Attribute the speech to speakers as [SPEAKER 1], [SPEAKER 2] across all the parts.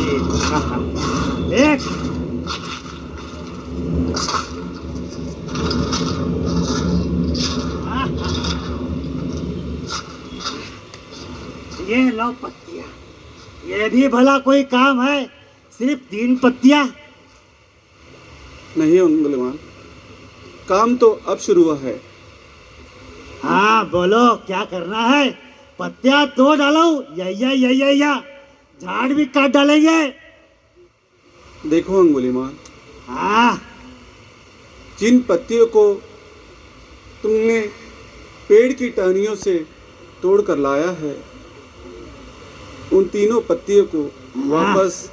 [SPEAKER 1] एक ये लो पत्तियां। ये भी भला कोई काम है? सिर्फ 3 पत्तियां।
[SPEAKER 2] नहीं अंगुलीमाल, काम तो अब शुरू हुआ है।
[SPEAKER 1] हाँ बोलो, क्या करना है? पत्तियां तो डालो, या झाड़ भी काट डालेंगे।
[SPEAKER 2] देखो अंगुलीमाल,
[SPEAKER 1] हाँ
[SPEAKER 2] जिन पत्तियों को तुमने पेड़ की टहनियों से तोड़ कर लाया है, उन तीनों पत्तियों को वापस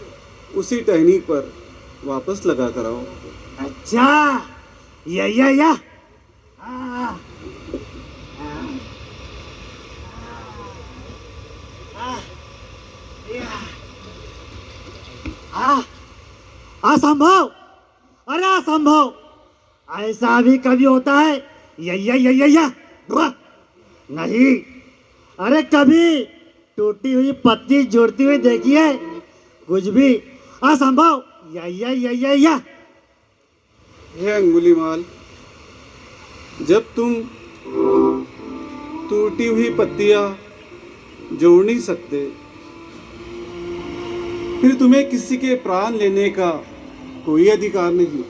[SPEAKER 2] उसी टहनी पर वापस लगा कर आओ।
[SPEAKER 1] अच्छा, या हाँ। असंभव, अरे असंभव, ऐसा भी कभी होता है? या नहीं। अरे कभी टूटी हुई पत्ती जोड़ती हुई देखी है? कुछ भी असंभव। या
[SPEAKER 2] हे अंगुलीमाल, जब तुम टूटी हुई पत्तियां जोड़ नहीं सकते, फिर तुम्हें किसी के प्राण लेने का कोई अधिकार नहीं।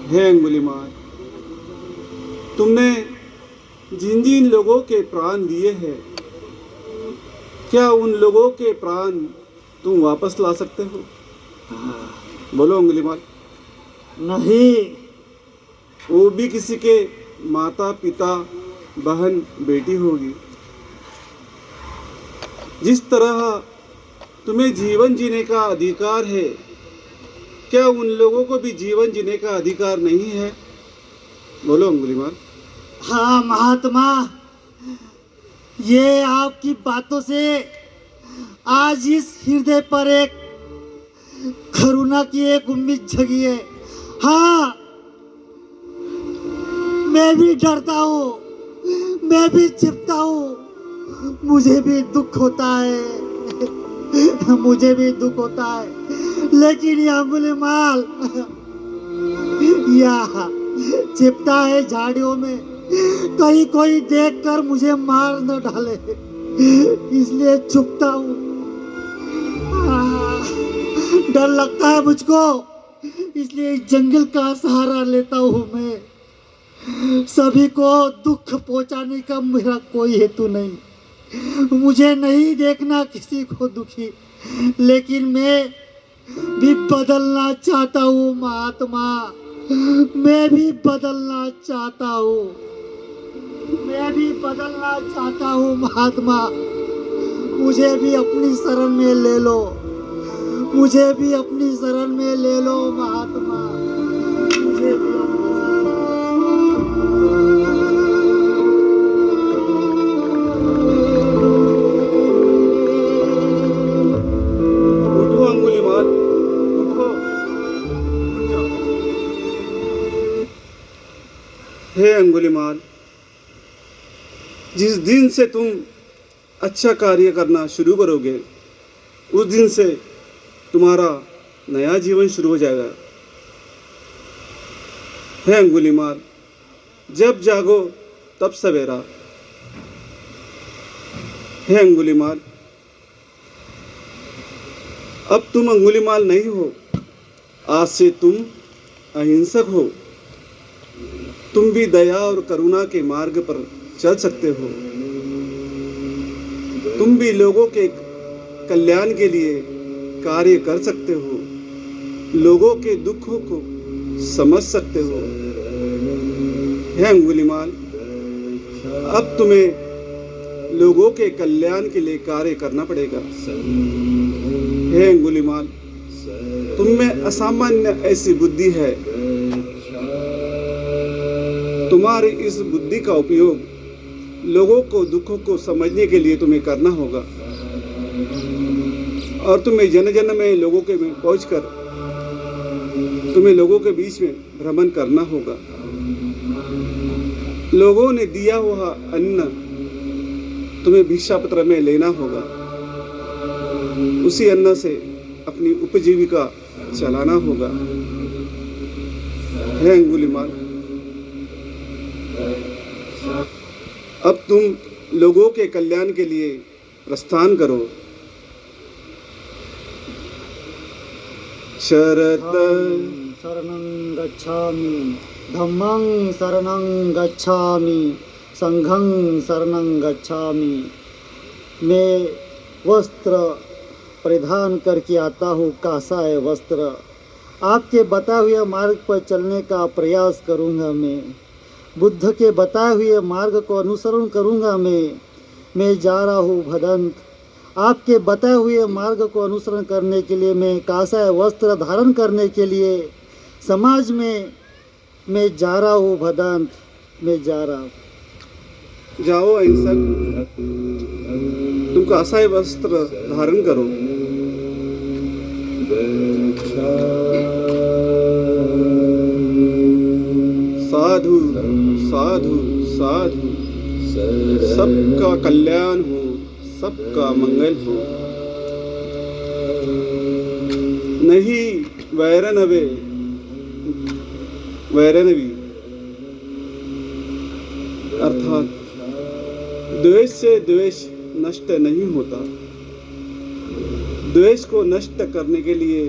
[SPEAKER 2] हे अंगुलीमाल, तुमने जिन जिन लोगों के प्राण लिए हैं, क्या उन लोगों के प्राण तुम वापस ला सकते हो? बोलो अंगुलीमाल।
[SPEAKER 1] नहीं।
[SPEAKER 2] वो भी किसी के माता पिता बहन बेटी होगी। जिस तरह तुम्हें जीवन जीने का अधिकार है, क्या उन लोगों को भी जीवन जीने का अधिकार नहीं है? बोलो अंगुलीमाल।
[SPEAKER 1] हाँ महात्मा, ये आपकी बातों से आज इस हृदय पर एक करुणा की एक उम्मीद जगी है। हाँ, मैं भी डरता हूँ, मैं भी छिपता हूँ, मुझे भी दुख होता है, मुझे भी दुख होता है, लेकिन ये अंगुलीमाल या छिपता है झाड़ियों में, कहीं कोई देखकर मुझे मार न डाले, इसलिए छुपता हूँ। डर लगता है मुझको, इसलिए इस जंगल का सहारा लेता हूँ मैं। सभी को दुख पहुंचाने का मेरा कोई हेतु नहीं, मुझे नहीं देखना किसी को दुखी, लेकिन मैं भी बदलना चाहता हूँ महात्मा, मैं भी बदलना चाहता हूँ, मैं भी बदलना चाहता हूँ महात्मा। मुझे भी अपनी शरण में ले लो, मुझे भी अपनी शरण में ले लो महात्मा, मुझे भी
[SPEAKER 2] उठो अंगुलीमाल, उठो, उठ जाओ। हे अंगुलीमाल, जिस दिन से तुम अच्छा कार्य करना शुरू करोगे, उस दिन से तुम्हारा नया जीवन शुरू हो जाएगा। हे अंगुलीमाल, जब जागो तब सवेरा। हे अंगुलीमाल, अब तुम अंगुलीमाल नहीं हो, आज से तुम अहिंसक हो। तुम भी दया और करुणा के मार्ग पर चल सकते हो। तुम भी लोगों के कल्याण के लिए कार्य कर सकते हो, लोगों के दुखों को समझ सकते हो। हे अंगुलीमाल, अब तुम्हें लोगों के कल्याण के लिए कार्य करना पड़ेगा। हे अंगुलीमाल, तुम में असामान्य ऐसी बुद्धि है, तुम्हारी इस बुद्धि का उपयोग लोगों को दुखों को समझने के लिए तुम्हें करना होगा, और तुम्हें जन जन में लोगों के में पहुंचकर तुम्हें लोगों के बीच में भ्रमण करना होगा। लोगों ने दिया हुआ अन्न तुम्हें भिक्षा पत्र में लेना होगा, उसी अन्न से अपनी उपजीविका चलाना होगा। हे अंगुलीमाल, अब तुम लोगों के कल्याण के लिए प्रस्थान करो। शरत
[SPEAKER 1] शरणं गच्छामि, धम्मं शरणं गच्छामि, संघं शरणं गच्छामि। मैं वस्त्र परिधान करके आता हूँ, कासाय वस्त्र। आपके बताए हुए मार्ग पर चलने का प्रयास करूँगा मैं। बुद्ध के बताए हुए मार्ग को अनुसरण करूँगा मैं जा रहा हूँ भदंत। आपके बताए हुए मार्ग को अनुसरण करने के लिए मैं कासाय वस्त्र धारण करने के लिए समाज में मैं जा रहा हूँ भदंत, मैं जा रहा हूँ।
[SPEAKER 2] जाओ अहिंसक, तुम कासाय वस्त्र धारण करो। साधु साधु साधु, सबका कल्याण हो, सबका मंगल हो। नहीं वैरनवे वैरनवी अर्थात द्वेष से द्वेष नष्ट नहीं होता। द्वेष को नष्ट करने के लिए